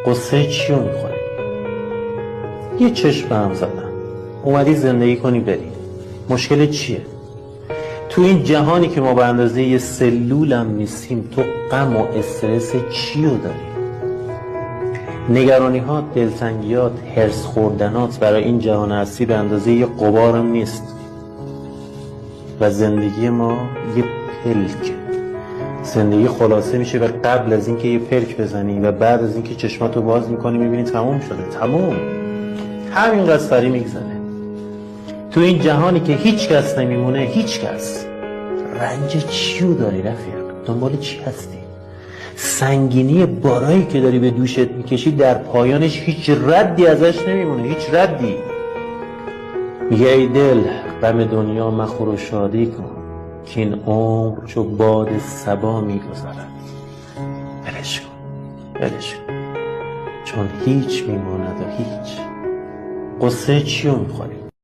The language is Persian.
قصه چیو میخوری؟ یه چشم به هم زدن، اومدی زندگی کنی بری. مشکل چیه؟ تو این جهانی که ما به اندازه یه سلولم نیستیم، تو غم و استرس چیو داری؟ نگرانی‌هات، دلتنگیات، هرس خوردنات برای این جهان هستی به اندازه یه غبارم نیست. و زندگی ما یه پلک. زندگی خلاصه میشه به قبل از اینکه یه پلک بزنی و بعد از اینکه چشماتو باز میکنی میبینی تموم شده. تموم. همینقدر سری میگذره. تو این جهانی که هیچ کس نمیمونه، هیچ کس. رنج چیو داری رفیق؟ دنبال چی هستی؟ سنگینی بارایی که داری به دوشت میکشی در پایانش هیچ ردی ازش نمیمونه، هیچ ردی. میگه ای دل غم دنیا مخور و شادی کن که این عمر چو باد صبا میگذرد. ولش کن چون هیچ میماند و هیچ. قصه چیو میخوری؟